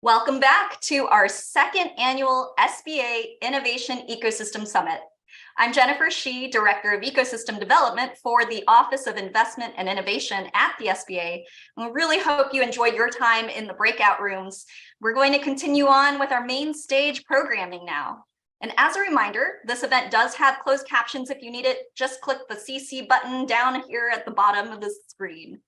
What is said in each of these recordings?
Welcome back to our second annual SBA Innovation Ecosystem Summit. I'm Jennifer Shee, Director of Ecosystem Development for the Office of Investment and Innovation at the SBA. And we really hope you enjoyed your time in the breakout rooms. We're going to continue on with our main stage programming now. And as a reminder, this event does have closed captions if you need it. Just click the CC button down here at the bottom of the screen.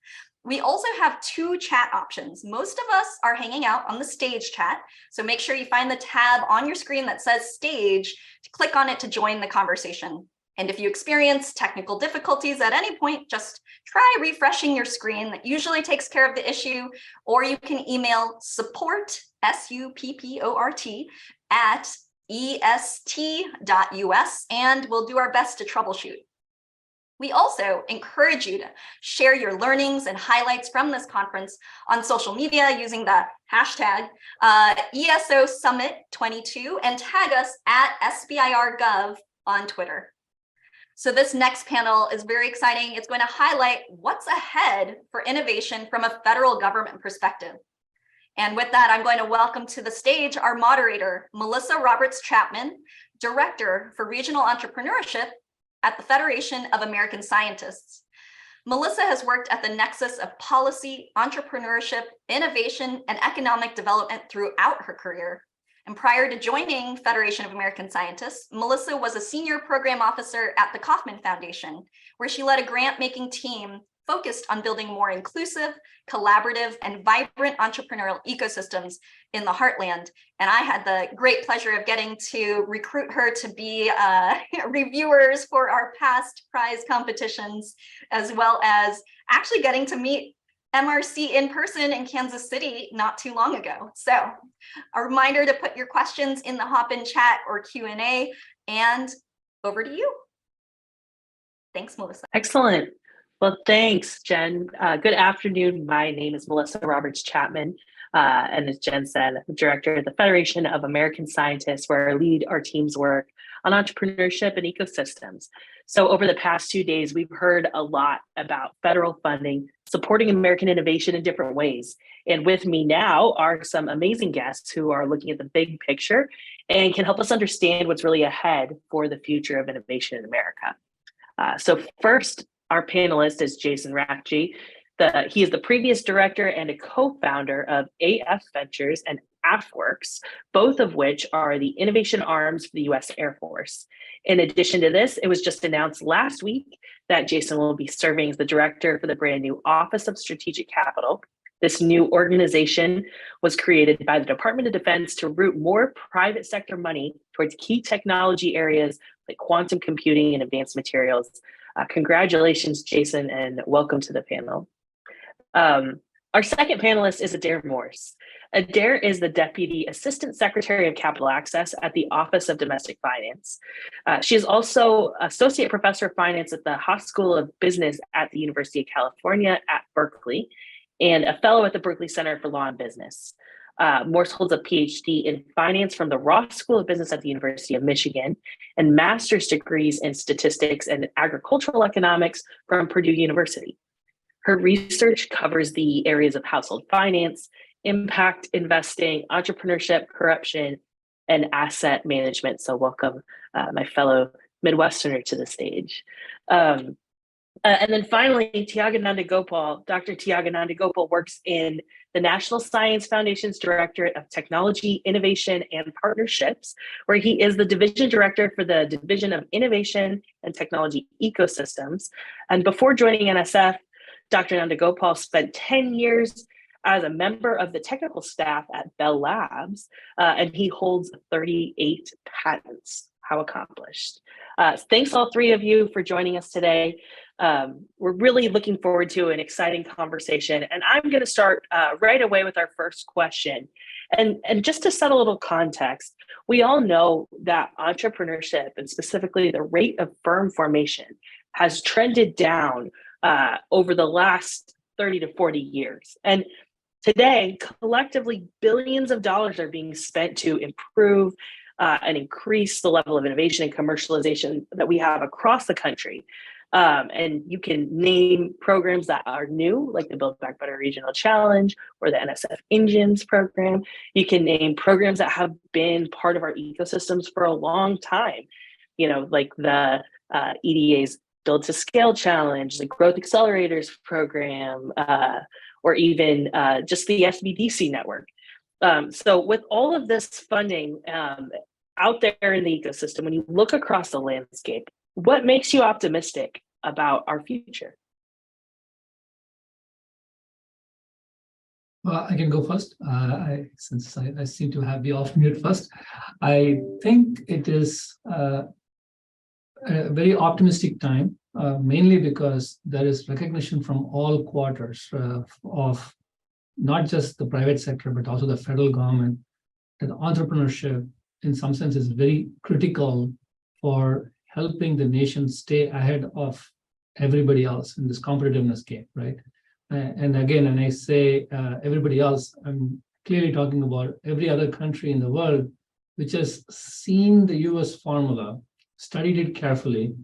We also have two chat options. Most of us are hanging out on the stage chat, so make sure you find the tab on your screen that says stage to click on it to join the conversation. And if you experience technical difficulties at any point, just try refreshing your screen. That usually takes care of the issue, or you can email support, S-U-P-P-O-R-T, at est.us, and we'll do our best to troubleshoot. We also encourage you to share your learnings and highlights from this conference on social media using the hashtag ESO Summit 22 and tag us at SBIR.gov on Twitter. So this next panel is very exciting. It's going to highlight what's ahead for innovation from a federal government perspective. And with that, I'm going to welcome to the stage our moderator, Melissa Roberts-Chapman, Director for Regional Entrepreneurship at the Federation of American Scientists. Melissa has worked at the nexus of policy, entrepreneurship, innovation, and economic development throughout her career. And prior to joining Federation of American Scientists, Melissa was a senior program officer at the Kauffman Foundation, where she led a grant-making team focused on building more inclusive, collaborative, and vibrant entrepreneurial ecosystems in the heartland. And I had the great pleasure of getting to recruit her to be reviewers for our past prize competitions, as well as actually getting to meet MRC in person in Kansas City not too long ago. So a reminder to put your questions in the hop-in chat or Q&A, and over to you. Thanks, Melissa. Excellent. Well, thanks, Jen. Good afternoon. My name is Melissa Roberts-Chapman. And as Jen said, I'm the director of the Federation of American Scientists, where I lead our team's work on entrepreneurship and ecosystems. So over the past 2 days, we've heard a lot about federal funding, supporting American innovation in different ways. And with me now are some amazing guests who are looking at the big picture and can help us understand what's really ahead for the future of innovation in America. So first, our panelist is Jason Rakji. He is the previous director and a co-founder of AF Ventures and AFWorks, both of which are the innovation arms for the U.S. Air Force. In addition to this, it was just announced last week that Jason will be serving as the director for the brand new Office of Strategic Capital. This new organization was created by the Department of Defense to route more private sector money towards key technology areas like quantum computing and advanced materials. Congratulations, Jason, and welcome to the panel. Our second panelist is Adair Morse. Adair is the Deputy Assistant Secretary of Capital Access at the Office of Domestic Finance. She is also Associate Professor of Finance at the Haas School of Business at the University of California at Berkeley, and a fellow at the Berkeley Center for Law and Business. Morse holds a PhD in finance from the Ross School of Business at the University of Michigan and master's degrees in statistics and agricultural economics from Purdue University. Her research covers the areas of household finance, impact investing, entrepreneurship, corruption, and asset management. So welcome, my fellow Midwesterner, to the stage. And then finally, Tiagananda Gopal. Dr. Tiagananda Gopal works in the National Science Foundation's Directorate of Technology, Innovation, and Partnerships, where he is the Division Director for the Division of Innovation and Technology Ecosystems. And before joining NSF, Dr. Nanda Gopal spent 10 years as a member of the technical staff at Bell Labs, and he holds 38 patents. How accomplished. Thanks all three of you for joining us today. We're really looking forward to an exciting conversation, and I'm going to start right away with our first question. And just to set a little context, we all know that entrepreneurship, and specifically the rate of firm formation, has trended down over the last 30 to 40 years. And today, collectively, billions of dollars are being spent to improve and increase the level of innovation and commercialization that we have across the country. And you can name programs that are new, like the Build Back Better Regional Challenge or the NSF Engines program. You can name programs that have been part of our ecosystems for a long time, like the EDA's Build to Scale Challenge, the Growth Accelerators program, or even just the SBDC network. So with all of this funding out there in the ecosystem, when you look across the landscape, what makes you optimistic about our future? Well, I can go first, since I seem to have the off mute first. I think it is a very optimistic time, mainly because there is recognition from all quarters of not just the private sector, but also the federal government, that entrepreneurship, in some sense, is very critical for helping the nation stay ahead of everybody else in this competitiveness game, right? And again, when I say everybody else, I'm clearly talking about every other country in the world which has seen the US formula, studied it carefully,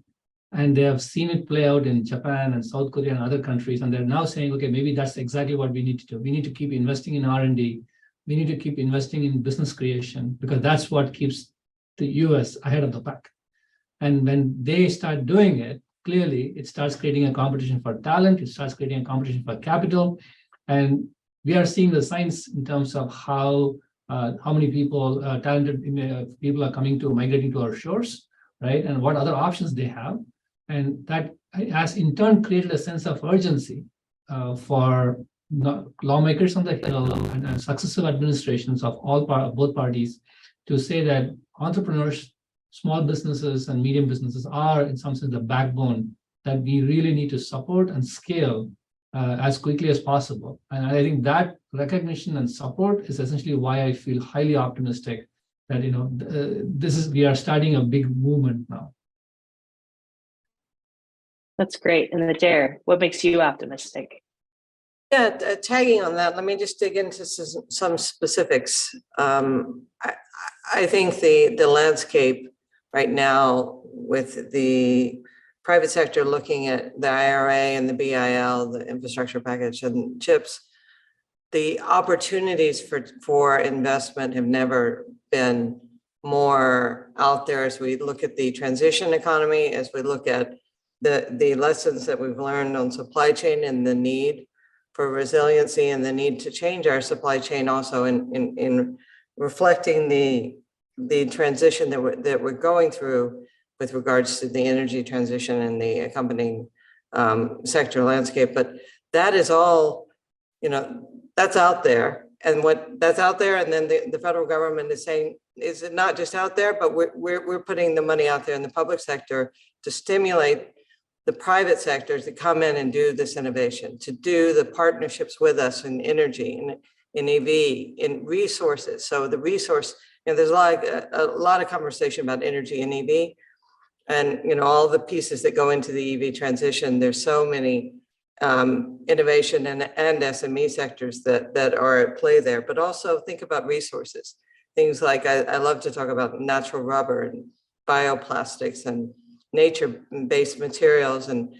and they have seen it play out in Japan and South Korea and other countries. And they're now saying, okay, maybe that's exactly what we need to do. We need to keep investing in R&D. We need to keep investing in business creation, because that's what keeps the US ahead of the pack. And when they start doing it, clearly it starts creating a competition for talent. It starts creating a competition for capital. And we are seeing the signs in terms of how many people, talented people are migrating to our shores, right? And what other options they have. And that has in turn created a sense of urgency for lawmakers on the Hill and successive administrations of both parties to say that entrepreneurs, small businesses and medium businesses are in some sense the backbone that we really need to support and scale as quickly as possible. And I think that recognition and support is essentially why I feel highly optimistic that we are starting a big movement now. That's great. And Adair, what makes you optimistic? Yeah, tagging on that, let me just dig into some specifics. I think the landscape right now with the private sector looking at the IRA and the BIL, the infrastructure package and CHIPS, the opportunities for investment have never been more out there as we look at the transition economy, as we look at the lessons that we've learned on supply chain and the need for resiliency and the need to change our supply chain also in reflecting the transition that we're going through with regards to the energy transition and the accompanying sector landscape. But that is all, that's out there. And what that's out there, and then the federal government is saying, is it not just out there, but we're putting the money out there in the public sector to stimulate the private sectors to come in and do this innovation, to do the partnerships with us in energy, in EV, in resources. So the resource, there's a lot of conversation about energy and EV, and all the pieces that go into the EV transition. There's so many innovation and SME sectors that are at play there. But also think about resources, things like I love to talk about natural rubber and bioplastics and nature-based materials and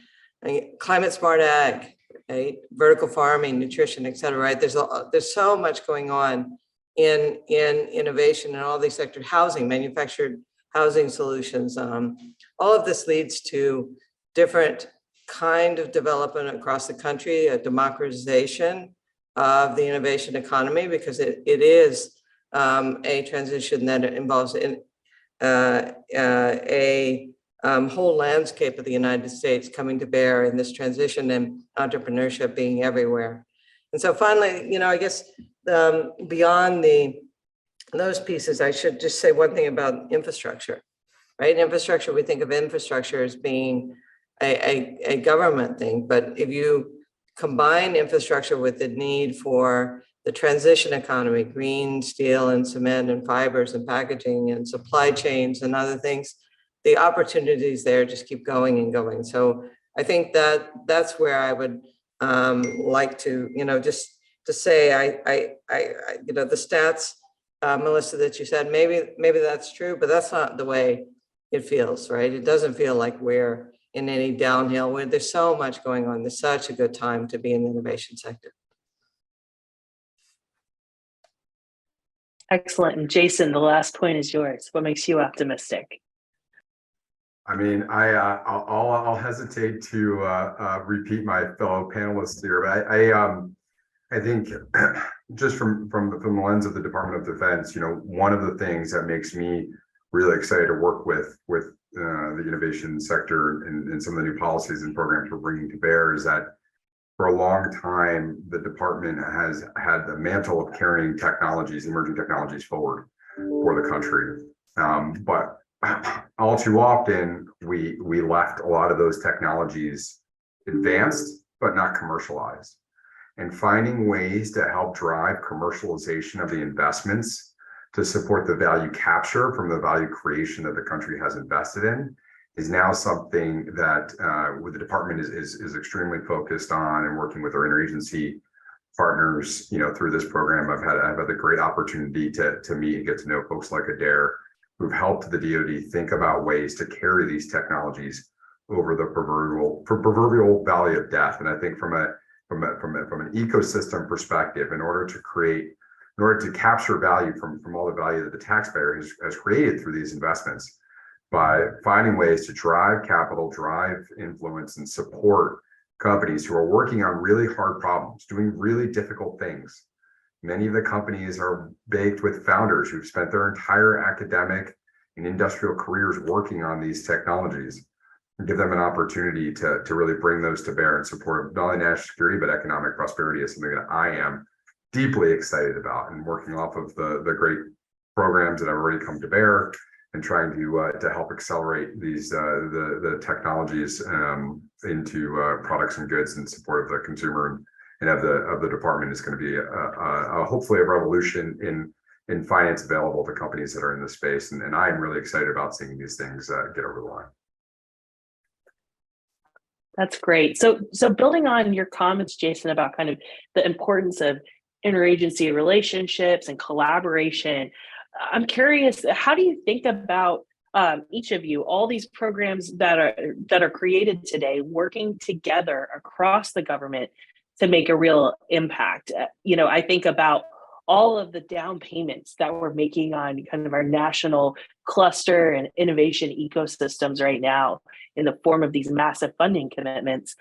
climate smart ag, right? Vertical farming, nutrition, et cetera, right? There's so much going on in innovation in all these sectors, housing, manufactured housing solutions. All of this leads to different kind of development across the country, a democratization of the innovation economy, because it is a transition that involves a whole landscape of the United States coming to bear in this transition and entrepreneurship being everywhere. And so finally, I guess beyond those pieces, I should just say one thing about infrastructure, right? Infrastructure, we think of infrastructure as being a government thing, but if you combine infrastructure with the need for the transition economy, green steel and cement and fibers and packaging and supply chains and other things, the opportunities there just keep going and going. So I think that's where I would like to, just to say, the stats, Melissa, that you said, maybe that's true, but that's not the way it feels, right? It doesn't feel like we're in any downhill where there's so much going on. There's such a good time to be in the innovation sector. Excellent. And Jason, the last point is yours. What makes you optimistic? I mean, I'll hesitate to repeat my fellow panelists here, but I think just from the lens of the Department of Defense, one of the things that makes me really excited to work with the innovation sector and some of the new policies and programs we're bringing to bear is that for a long time, the department has had the mantle of carrying technologies, emerging technologies forward for the country. But all too often, we left a lot of those technologies advanced, but not commercialized. And finding ways to help drive commercialization of the investments to support the value capture from the value creation that the country has invested in is now something that the department is extremely focused on and working with our interagency partners, through this program. I've had the great opportunity to meet and get to know folks like Adair, who've helped the DoD think about ways to carry these technologies over the proverbial valley of death. And I think from an ecosystem perspective, in order to capture value from all the value that the taxpayer has created through these investments, by finding ways to drive capital, drive influence, and support companies who are working on really hard problems, doing really difficult things. Many of the companies are baked with founders who've spent their entire academic and industrial careers working on these technologies, and give them an opportunity to really bring those to bear in support of not only national security, but economic prosperity is something that I am deeply excited about, and working off of the great programs that have already come to bear and trying to help accelerate these the technologies into products and goods in support of the consumer and of the department is going to be hopefully a revolution in finance available to companies that are in this space, and I'm really excited about seeing these things get over the line. That's great. So building on your comments, Jason, about kind of the importance of interagency relationships and collaboration, I'm curious, how do you think about each of you, all these programs that are created today, working together across the government to make a real impact? I think about all of the down payments that we're making on kind of our national cluster and innovation ecosystems right now in the form of these massive funding commitments.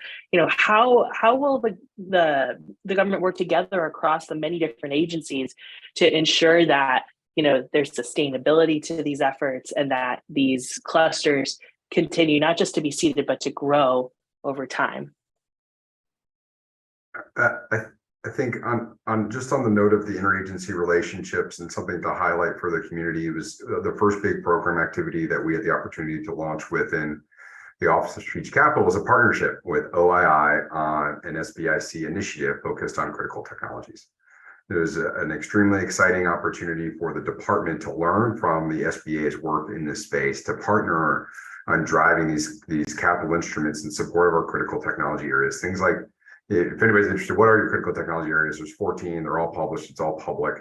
How will the government work together across the many different agencies to ensure that there's sustainability to these efforts and that these clusters continue not just to be seeded, but to grow over time? I think on the note of the interagency relationships, and something to highlight for the community, was the first big program activity that we had the opportunity to launch within the Office of Strategic Capital was a partnership with OII on an SBIC initiative focused on critical technologies. It was an extremely exciting opportunity for the department to learn from the SBA's work in this space, to partner on driving these capital instruments in support of our critical technology areas. Things like, if anybody's interested, what are your critical technology areas? There's 14, they're all published, it's all public.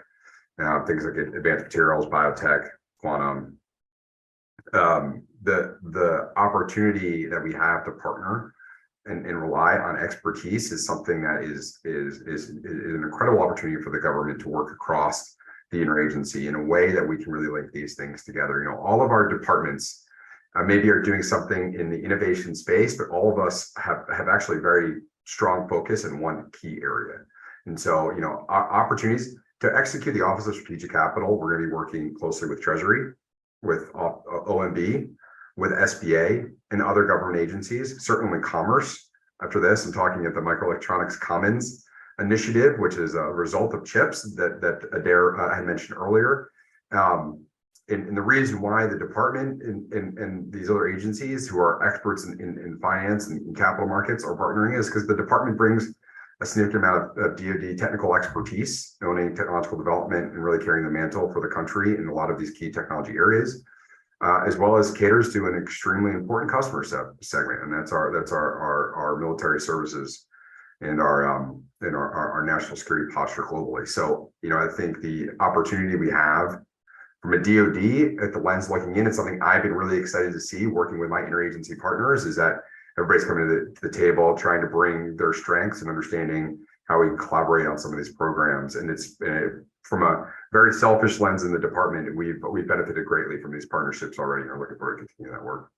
Things like advanced materials, biotech, quantum. The opportunity that we have to partner and rely on expertise is something that is an incredible opportunity for the government to work across the interagency in a way that we can really link these things together. All of our departments maybe are doing something in the innovation space, but all of us have actually very strong focus in one key area. And so, opportunities to execute the Office of Strategic Capital, we're going to be working closely with Treasury, with OMB, with SBA and other government agencies, certainly Commerce. After this, I'm talking at the Microelectronics Commons initiative, which is a result of CHIPS that Adair had mentioned earlier. And the reason why the department and these other agencies who are experts in finance and capital markets are partnering is because the department brings a significant amount of DoD technical expertise, owning technological development and really carrying the mantle for the country in a lot of these key technology areas, as well as caters to an extremely important customer segment, and that's our military services and our national security posture globally. So, I think the opportunity we have from a DoD at the lens looking in, it's something I've been really excited to see working with my interagency partners, is that everybody's coming to the table, trying to bring their strengths and understanding how we collaborate on some of these programs. And it's from a very selfish lens in the department, we've benefited greatly from these partnerships already, and are looking forward to continuing that work.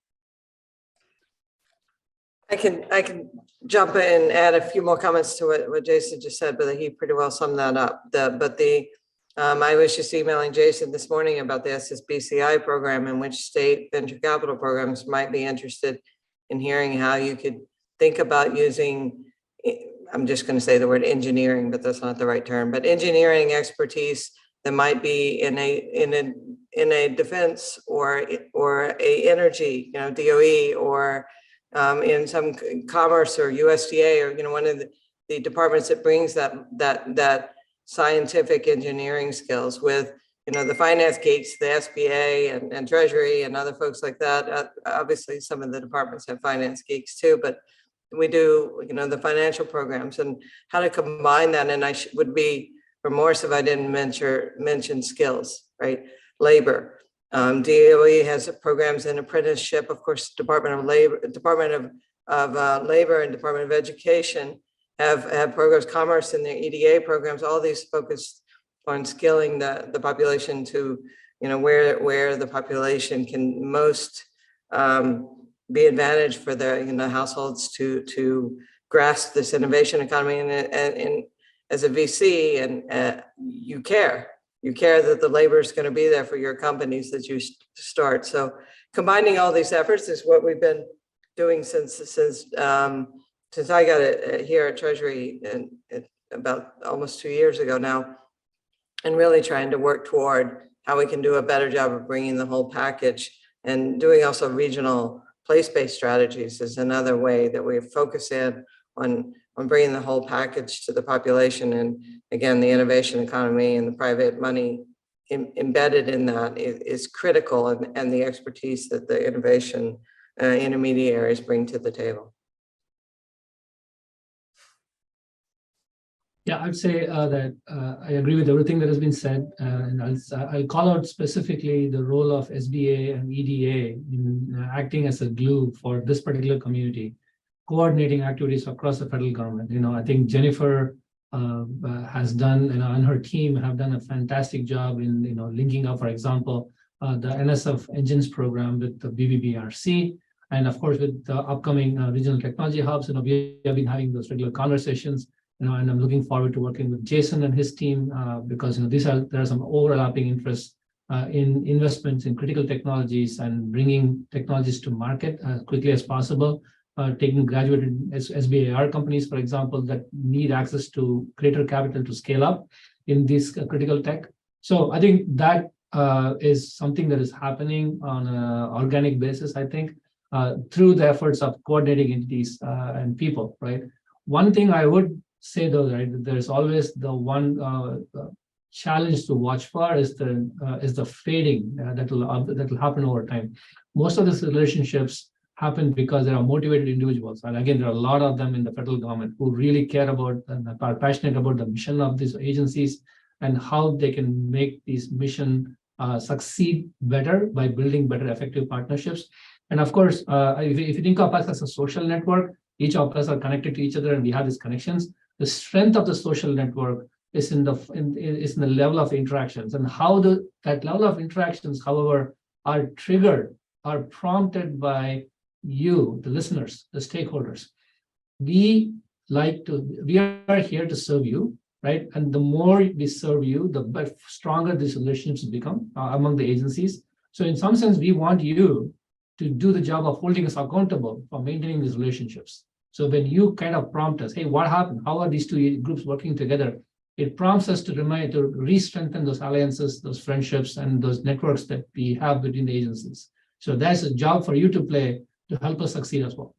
I can jump in and add a few more comments to what Jason just said, but he pretty well summed that up. I was just emailing Jason this morning about the SSBCI program, in which state venture capital programs might be interested in hearing how you could think about using, I'm just going to say the word engineering, but that's not the right term, but engineering expertise that might be in a defense or a energy, DOE, or in some commerce or USDA, or one of the departments that brings that scientific engineering skills with the finance geeks, the SBA and Treasury and other folks like that. Obviously, some of the departments have finance geeks too, but we do the financial programs, and how to combine that. And I would be remorse if I didn't mention skills, right? Labor. DOE has programs in apprenticeship. Of course, Department of Labor and Department of Education have programs, commerce in their EDA programs. All these focused on skilling the population to where the population can most be advantaged for the households to grasp this innovation economy. And as a VC, and you care that the labor is going to be there for your companies that you start. So combining all these efforts is what we've been doing since I got it here at Treasury and about almost 2 years ago now, and really trying to work toward how we can do a better job of bringing the whole package, and doing also regional place-based strategies is another way that we focus in on bringing the whole package to the population. And again, the innovation economy and the private money embedded in that is critical, and the expertise that the innovation intermediaries bring to the table. Yeah, I'd say that I agree with everything that has been said, and I'll call out specifically the role of SBA and EDA in acting as a glue for this particular community, coordinating activities across the federal government. I think Jennifer has done, and her team have done a fantastic job in linking up, for example, the NSF Engines program with the BBBRC, and of course with the upcoming regional technology hubs. We have been having those regular conversations. And I'm looking forward to working with Jason and his team because there are some overlapping interests in investments in critical technologies and bringing technologies to market as quickly as possible. Taking graduated SBAR companies, for example, that need access to greater capital to scale up in this critical tech. So I think that is something that is happening on an organic basis, I think, through the efforts of coordinating entities and people, right? One thing I would say though, right, there's always the one challenge to watch for is the fading that will happen over time. Most of these relationships happen because there are motivated individuals, and again, there are a lot of them in the federal government who really care about and are passionate about the mission of these agencies and how they can make these mission succeed better by building better, effective partnerships. And of course, if you think of us as a social network, each of us are connected to each other, and we have these connections. The strength of the social network is in the level of interactions, and how that level of interactions, however, are triggered, are prompted by you, the listeners, the stakeholders. We are here to serve you, right? And the more we serve you, the stronger these relationships become among the agencies. So in some sense, we want you to do the job of holding us accountable for maintaining these relationships. So when you kind of prompt us, hey, what happened? How are these two groups working together? It prompts us to re-strengthen those alliances, those friendships, and those networks that we have between the agencies. So that's a job for you to play to help us succeed as well.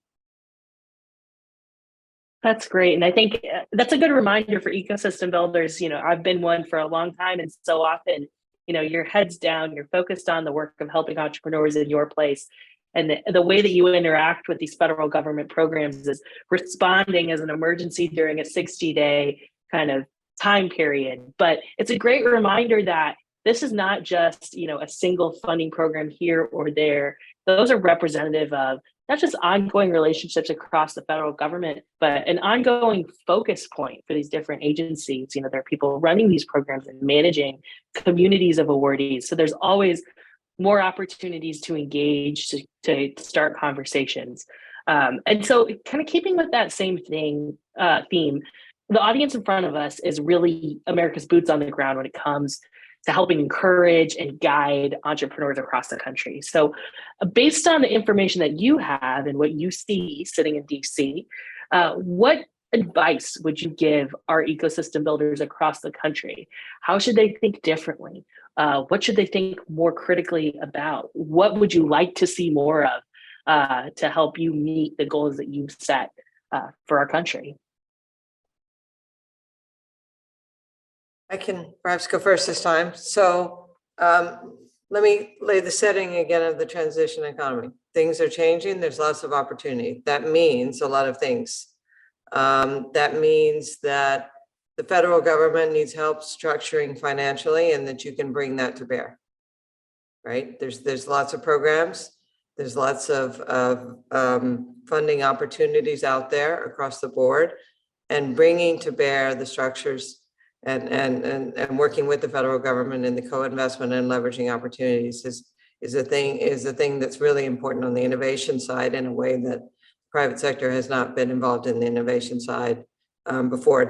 That's great. And I think that's a good reminder for ecosystem builders. I've been one for a long time, and so often, your head's down, you're focused on the work of helping entrepreneurs in your place. And the way that you interact with these federal government programs is responding as an emergency during a 60-day kind of time period. But it's a great reminder that this is not just, a single funding program here or there. Those are representative of not just ongoing relationships across the federal government, but an ongoing focus point for these different agencies. You know, there are people running these programs and managing communities of awardees. So there's always more opportunities to engage, to start conversations. And so kind of keeping with that same theme, the audience in front of us is really America's boots on the ground when it comes to helping encourage and guide entrepreneurs across the country. So based on the information that you have and what you see sitting in DC, what advice would you give our ecosystem builders across the country? How should they think differently? What should they think more critically about? What would you like to see more of to help you meet the goals that you've set for our country? I can perhaps go first this time. So let me lay the setting again of the transition economy. Things are changing. There's lots of opportunity. That means a lot of things. That means that the federal government needs help structuring financially, and that you can bring that to bear, right? There's lots of programs. There's lots of funding opportunities out there across the board, and bringing to bear the structures and working with the federal government in the co-investment and leveraging opportunities is a thing that's really important on the innovation side, in a way that the private sector has not been involved in the innovation side before.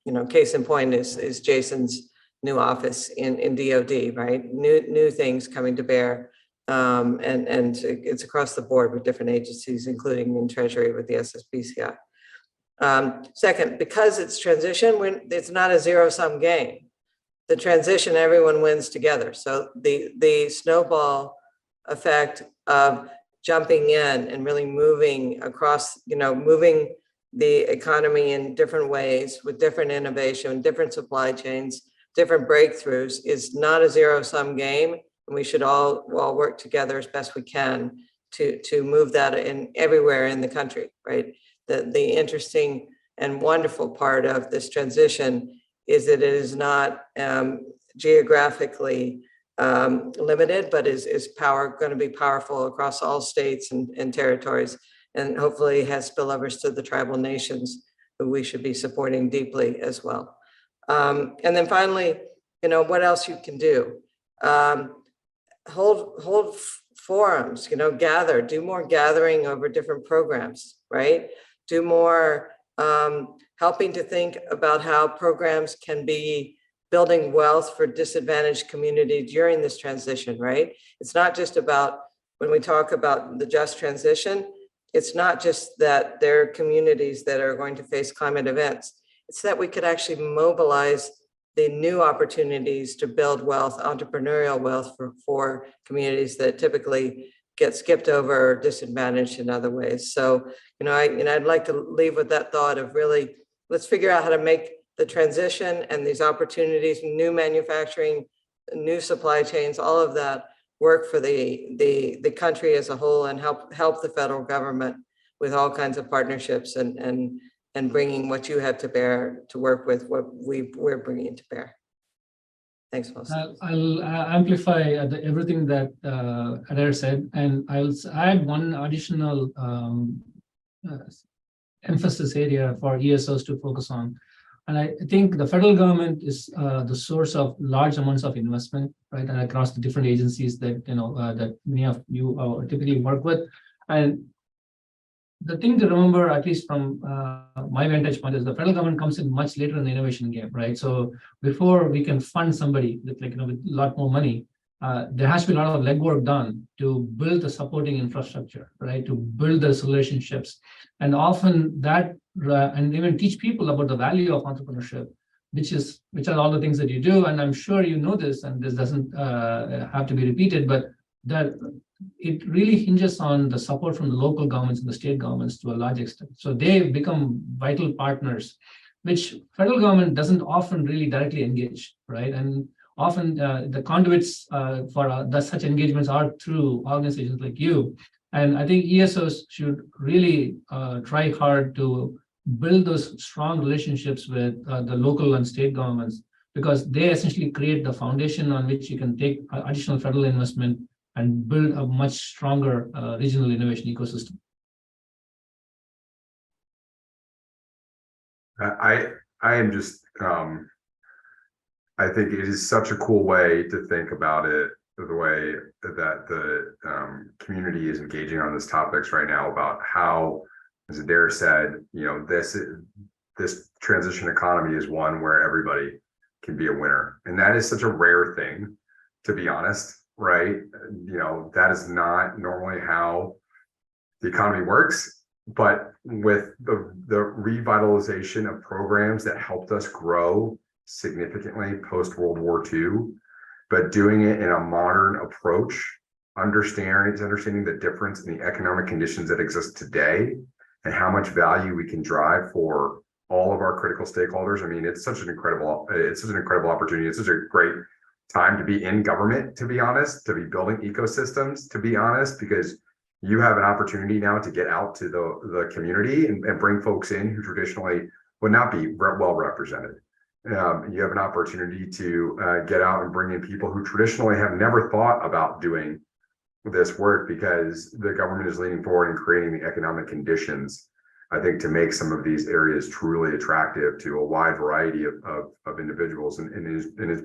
You know, case in point is Jason's new office in DoD, right? New things coming to bear, and it's across the board with different agencies, including in Treasury with the SSBCI. Second, because it's transition, it's not a zero-sum game. The transition, everyone wins together. So the snowball effect of jumping in and really moving across, moving the economy in different ways with different innovation, different supply chains, different breakthroughs is not a zero-sum game. And we should all work together as best we can to move that in everywhere in the country, right? The interesting and wonderful part of this transition is that it is not geographically limited, but is going to be powerful across all states and territories, and hopefully has spillovers to the tribal nations, who we should be supporting deeply as well. And then finally, what else you can do? Hold forums, do more gathering over different programs, right? Do more helping to think about how programs can be building wealth for disadvantaged communities during this transition, right? It's not just about, when we talk about the just transition, it's not just that there are communities that are going to face climate events. It's that we could actually mobilize the new opportunities to build wealth, entrepreneurial wealth for communities that typically get skipped over or disadvantaged in other ways. So, I'd like to leave with that thought of really, let's figure out how to make the transition and these opportunities, new manufacturing, new supply chains, all of that work for the country as a whole, and help the federal government with all kinds of partnerships and bringing what you have to bear to work with what we're bringing to bear. Thanks, Melissa. I'll amplify everything that Adair said, and I'll add one additional emphasis area for ESOs to focus on. And I think the federal government is the source of large amounts of investment, right, and across the different agencies that that many of you typically work with. And the thing to remember, at least from my vantage point, is the federal government comes in much later in the innovation game, right? So before we can fund somebody with with a lot more money, there has to be a lot of legwork done to build the supporting infrastructure, right? To build those relationships, and often that and even teach people about the value of entrepreneurship, which are all the things that you do. And I'm sure you know this, and this doesn't have to be repeated, but that it really hinges on the support from the local governments and the state governments to a large extent. So they become vital partners, which federal government doesn't often really directly engage, right? And often the conduits for such engagements are through organizations like you. And I think ESOs should really try hard to build those strong relationships with the local and state governments, because they essentially create the foundation on which you can take additional federal investment and build a much stronger regional innovation ecosystem. I am just, I think it is such a cool way to think about it, the way that the community is engaging on these topics right now about how, as Adair said, this transition economy is one where everybody can be a winner. And that is such a rare thing, to be honest, right? That is not normally how the economy works. But with the revitalization of programs that helped us grow significantly post World War II, but doing it in a modern approach, understanding the difference in the economic conditions that exist today and how much value we can drive for all of our critical stakeholders. I mean, it's such an incredible opportunity. It's such a great time to be in government, to be honest, to be building ecosystems, to be honest, because you have an opportunity now to get out to the community and bring folks in who traditionally would not be well represented. You have an opportunity to get out and bring in people who traditionally have never thought about doing this work because the government is leaning forward and creating the economic conditions, I think, to make some of these areas truly attractive to a wide variety of individuals, and is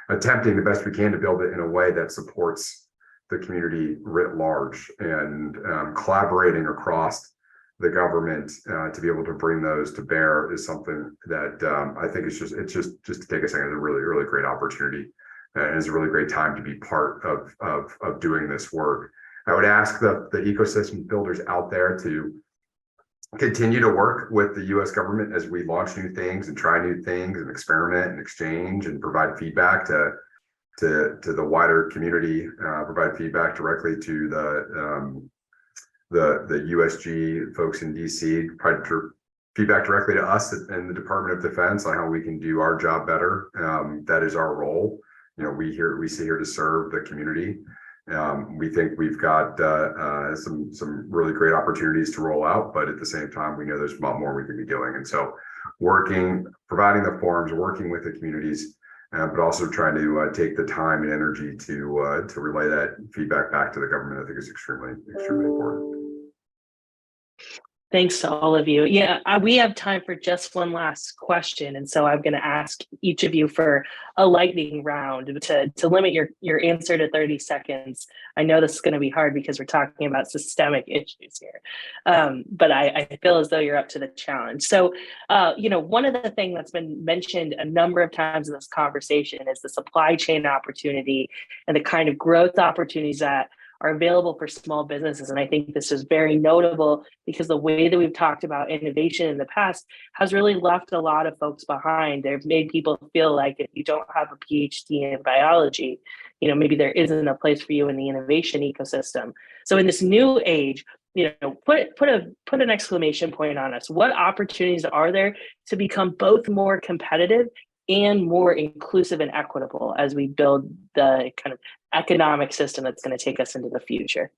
attempting the best we can to build it in a way that supports the community writ large, and collaborating across the government to be able to bring those to bear is something that I think it's just to take a second, is a really, really great opportunity, and it's a really great time to be part of doing this work. I would ask the ecosystem builders out there to continue to work with the U.S. government as we launch new things and try new things and experiment and exchange and provide feedback to the wider community, provide feedback directly to the USG folks in DC, provide feedback directly to us in the Department of Defense on how we can do our job better. That is our role. We sit here to serve the community. We think we've got some really great opportunities to roll out, but at the same time, we know there's a lot more we can be doing. And so providing the forums, working with the communities, but also trying to take the time and energy to relay that feedback back to the government, I think, is extremely, extremely important. Thanks to all of you. Yeah, we have time for just one last question. And so I'm going to ask each of you for a lightning round to limit your answer to 30 seconds. I know this is going to be hard because we're talking about systemic issues here, but I feel as though you're up to the challenge. So, one of the things that's been mentioned a number of times in this conversation is the supply chain opportunity and the kind of growth opportunities that are available for small businesses. And I think this is very notable because the way that we've talked about innovation in the past has really left a lot of folks behind. They've made people feel like if you don't have a PhD in biology, maybe there isn't a place for you in the innovation ecosystem. So in this new age, put an exclamation point on us. What opportunities are there to become both more competitive and more inclusive and equitable as we build the kind of economic system that's going to take us into the future?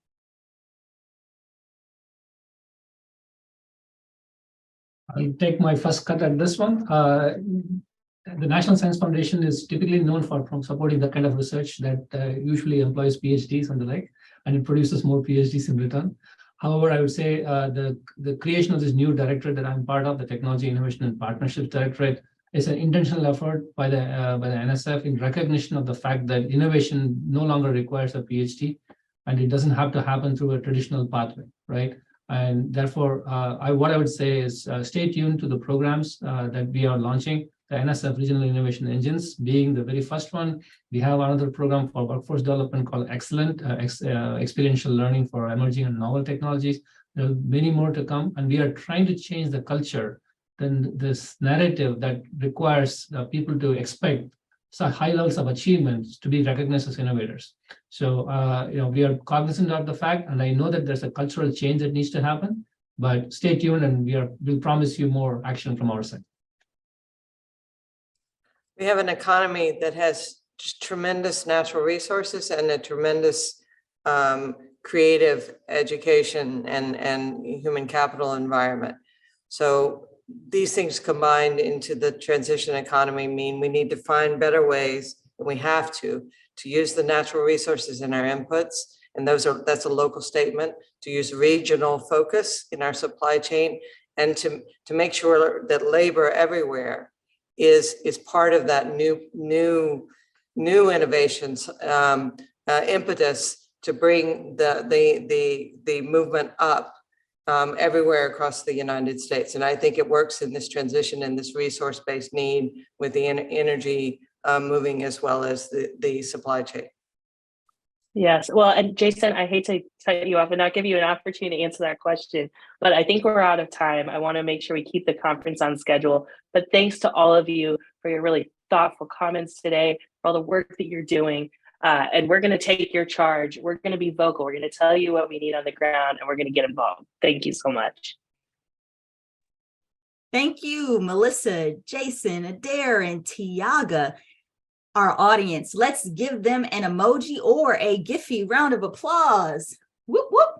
I'll take my first cut at this one. The National Science Foundation is typically known for supporting the kind of research that usually employs PhDs and the like, and it produces more PhDs in return. However, I would say the creation of this new directorate that I'm part of, the Technology Innovation and Partnerships Directorate, is an intentional effort by the NSF in recognition of the fact that innovation no longer requires a PhD, and it doesn't have to happen through a traditional pathway, right? And therefore, what I would say is stay tuned to the programs that we are launching. The NSF Regional Innovation Engines being the very first one. We have another program for workforce development called Excellent, experiential learning for emerging and novel technologies. There are many more to come, and we are trying to change the culture, then this narrative that requires people to expect such high levels of achievements to be recognized as innovators. So, we are cognizant of the fact, and I know that there's a cultural change that needs to happen, but stay tuned, and we'll promise you more action from our side. We have an economy that has just tremendous natural resources and a tremendous creative education and human capital environment. So these things combined into the transition economy mean we need to find better ways, and we have to use the natural resources in our inputs. And that's a local statement, to use regional focus in our supply chain and to make sure that labor everywhere is part of that new innovations, impetus to bring the movement up everywhere across the United States. And I think it works in this transition and this resource-based need with the energy moving as well as the supply chain. Yes. Well, and Jason, I hate to cut you off and not give you an opportunity to answer that question, but I think we're out of time. I want to make sure we keep the conference on schedule. But thanks to all of you for your really thoughtful comments today, for all the work that you're doing. And we're going to take your charge. We're going to be vocal. We're going to tell you what we need on the ground, and we're going to get involved. Thank you so much. Thank you, Melissa, Jason, Adair, and Tiaga. Our audience, let's give them an emoji or a Giphy round of applause. Whoop, whoop.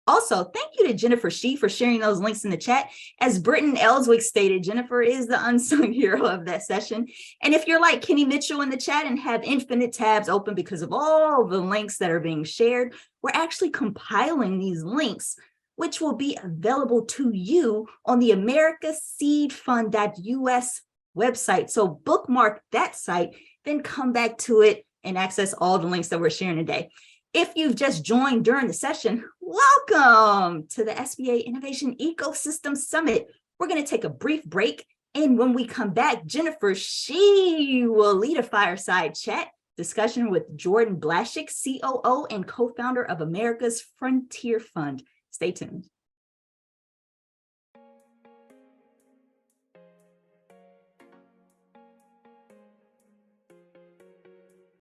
Also, thank you to Jennifer Shee for sharing those links in the chat. As Britton Ellswick stated, Jennifer is the unsung hero of that session. And if you're like Kenny Mitchell in the chat and have infinite tabs open because of all the links that are being shared, we're actually compiling these links, which will be available to you on the americaseedfund.us website. So bookmark that site, then come back to it and access all the links that we're sharing today. If you've just joined during the session, welcome to the SBA Innovation Ecosystem Summit. We're going to take a brief break. And when we come back, Jennifer Shee will lead a fireside chat discussion with Jordan Blaszczyk, COO and co-founder of America's Frontier Fund. Stay tuned.